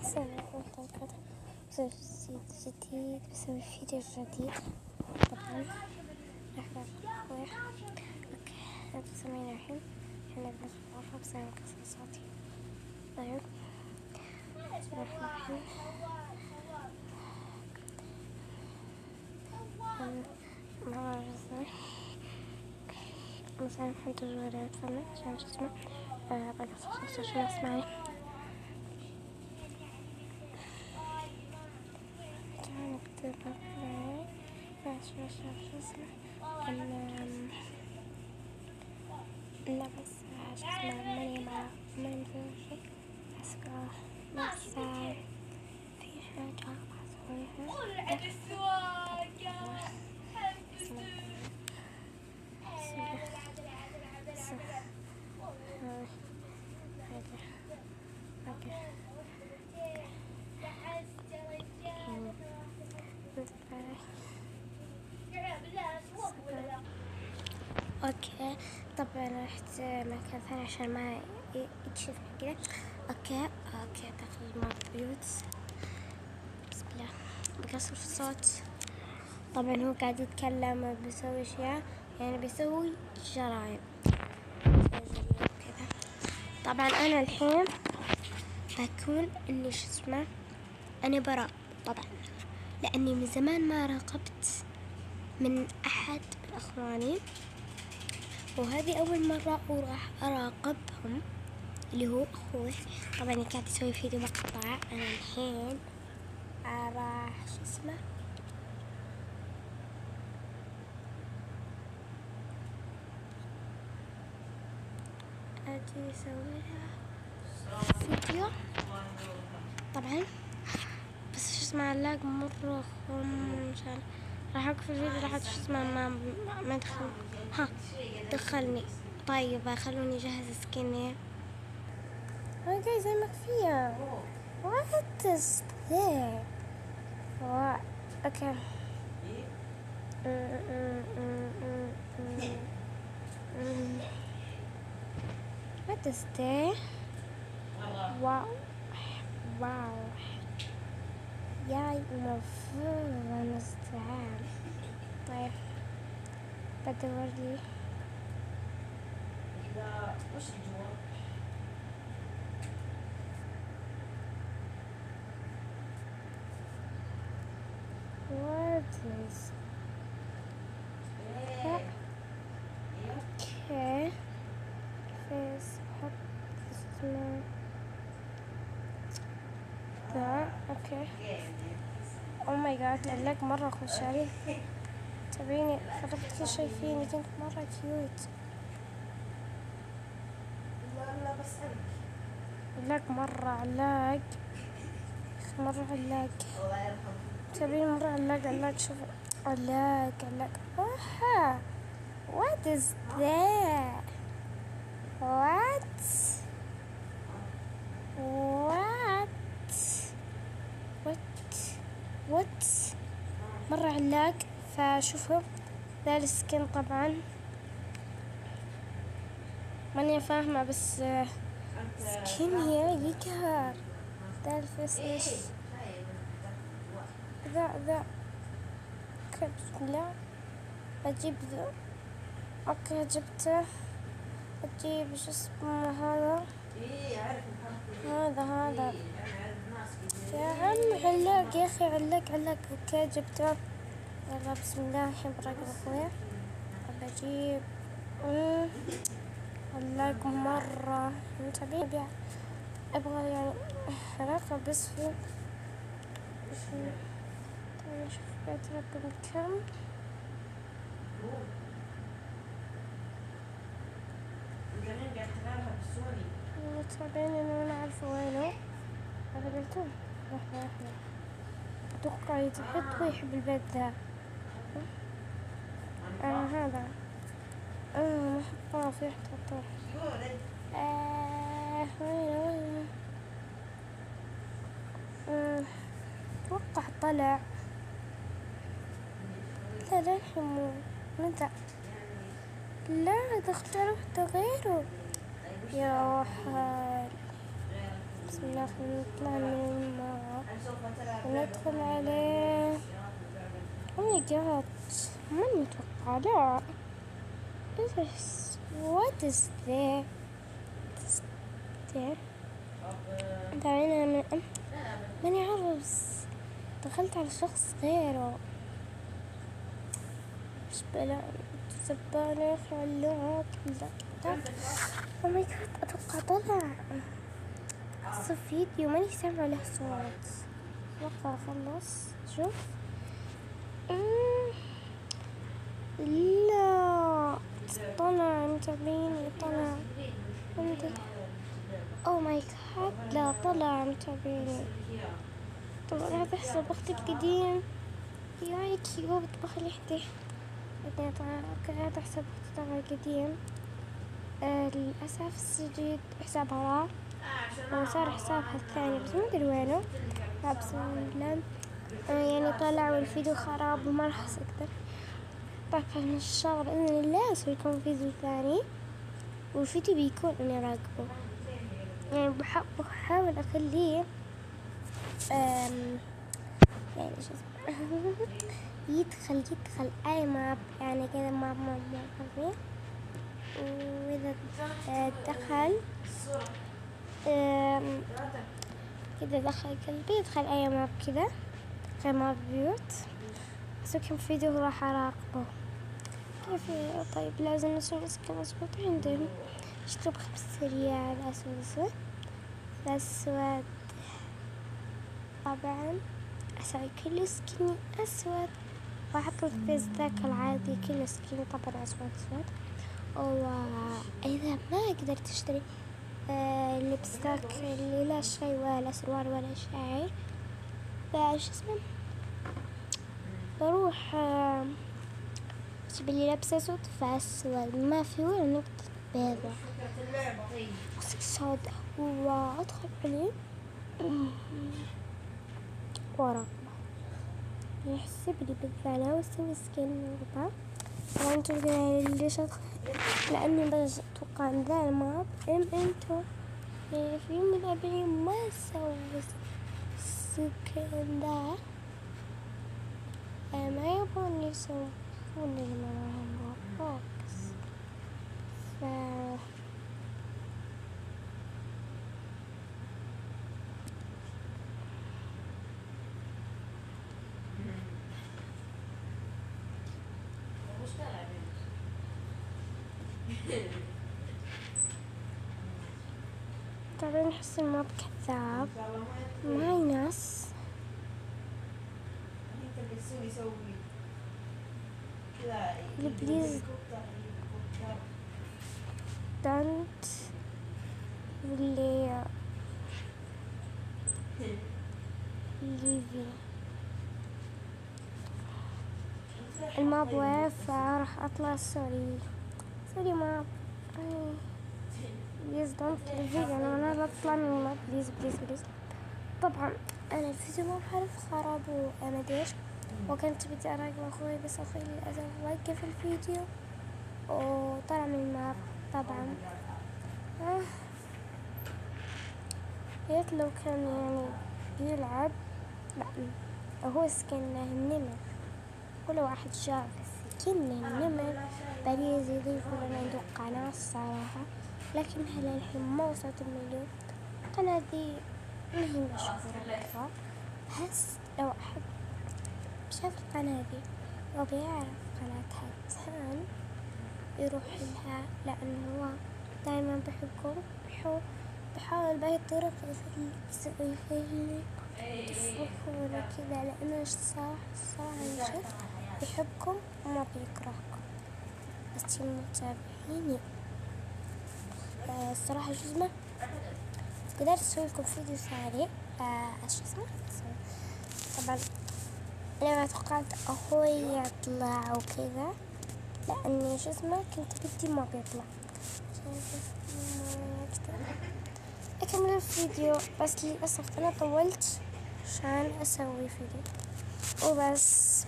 السلام عليكم ورحمة الله وبركاته. بسوي جديد، بسوي فيديو جديد. طبعا راح أخوي. اوكي، انتوا سامعين الحين؟ احنا بنص الغرفة بس انا مكسر صوتي. طيب نروح الحين مع مثلا فهمت الجوالات فهمت عشان شو اسمه بقصر صوتي عشان اسمعني. نكتب شو اسمه لا بس شو اسمه ماني شيء بس في حاجة اوكي. طبعا رحت مكان ثاني عشان ما يكشف كذا. اوكي داخل مع البيوت. بسم الله بقصر في الصوت. طبعا هو قاعد يتكلم بيسوي اشياء، يعني بيسوي جرائم كذا. طبعا انا الحين بكون اني شو اسمه انا براء طبعا، لاني من زمان ما راقبت من احد من اخواني، وهذه اول مرة وراح اراقبهم اللي هو اخوي. طبعا قاعد يسوي فيديو مقطع. انا الحين راح شو اسمه اجي اسوي لها فيديو. طبعا بس شو اسمه علاق مرة مشان راح اوقف الفيديو. راح شو اسمه ما دخل دخلني. طيب خلوني اجهز سكيني. هاي جاي زي مخفية. What is that? What? Okay. What is that? Wow. ياي المفروض نستعان. طيب بدور لي وش الجواب؟ What is that? Okay. Face حط اسمه ذا. اوكي. او ماي جاد علاق مرة خشاري. تبيني خربت كل شي فيني. كنت مرة كيوت. لا بس علاق مرة علاق مرة علاق. تبيني مرة علاق شوف علاق. اوها. What is that? What مرة علاق. فشوفوا ذا السكين. طبعا ماني فاهمة بس سكين يقهر. ذا الفيس ايش ذا بسم الله. اجيب ذا. اوكي جبته. اجيب شو اسمه هذا يا عم علاق يا اخي علاق. اوكي جبته. يلا بسم الله. الحين براقب اخويا. بجيب علاق مرة متابع. ابغى يعني علاقة بس في طيب نشوف بيت رقم كم. متابعين انه انا عارفة وينه. هذا قلتوه. لحظة اتوقع يتحط ويحب البيت ذا. هذا محطة في حطة. وينه اتوقع طلع. لا الحين متى. لا دخلت واحدة غيره. يا حال بسم الله. خلينا نطلع من الماء وندخل عليه. او ماي جاد، ماني متوقعة. لا، what is there؟ دعينا ماني عارف، دخلت على شخص غيره. ايش بلا زبالة خلوها كذا. او ماي جاد، اتوقع طلع قصة فيديو ماني سامعة له صوت. اتوقع خلص. شوف. لا، طلع متابعيني. طلع او ماي جاد، لا طلع متابعيني. طبعا هذا حساب اختي القديم. يا كيوت بخلي احدي. بعدين طبعا هذا حساب اختي طبعا القديم. للأسف الجديد حسابها راح وصار حسابها الثاني، بس ما ادري وينه. بسم الله. يعني طلع والفيديو خراب وما راح اقدر. طبعا ان شاء الله باذن الله اسوي لكم فيديو ثاني، والفيديو بيكون اني راقبه. يعني بحاول اخليه يعني شو اسمه يدخل اي ماب، يعني كذا ماب فيه. واذا دخل كذا دخل قلبي، يدخل اي ماب كذا، غير ماب بيوت. اسوي كم فيديو راح اراقبه. كيف؟ طيب لازم نسوي سكن اسود عندنا. اشتري بخبز سريع الاسود الاسود. طبعا اسوي كل سكني اسود، واحط الفيس ذاك العادي كل سكني طبعا اسود. واذا ما قدرت اشتري اللبس ذاك اللي لا شيء ولا سروال ولا شيء، فايش اسمه، بروح اجيب لي لبس اسود فاسود ما في ولا نقطة بيضة سوداء، وادخل عليه وراقبه يحسب لي بالثانية واسوي سكين وطبعا. طبعا انتو ليش ادخل؟ لاني بس اتوقع ان ذا الماب انتو يعني في يوم من الايام ما سووا سكين ذا، ما يبغون يسوون المراهم روبلوكس. طبعا نحس الماب كذاب، معي ناس بليز دانت اللي ليفي الماب واقف، راح اطلع سوري ماب بليز دونت ليفي. انا لا اطلع من الماب بليز. طبعا انا الفيديو ما بعرف خراب وانا ديش، وكنت بدي اراقب اخوي بس اخوي للاسف وقف الفيديو وطلع من الماب. طبعا يا لو كان يعني بيلعب. لا هو سكن النمر، كل واحد شاف سكن النمر بليز يضيف لنا عنده قناة الصراحة، لكن هلا الحين ما وصلت المليون. القناة دي ما هي مشهورة، بس لو أحد شاف القناة دي وبيعرف قناة هاتان يروح لها، لأنه هو دايما بحبكم. بحاول بأي الطرق يخلي تفرحوا كذا، لأنه الصراحة جد بيحبكم وما بيكرهكم، بس متابعيني الصراحة شو اسمه. قدرت أسوي لكم فيديو سريع شو اسمه. طبعا أنا ما توقعت أخوي يطلع وكذا، لأني شو اسمه كنت بدي ما بيطلع. أكمل الفيديو، بس للأسف أنا طولت عشان أسوي فيديو وبس.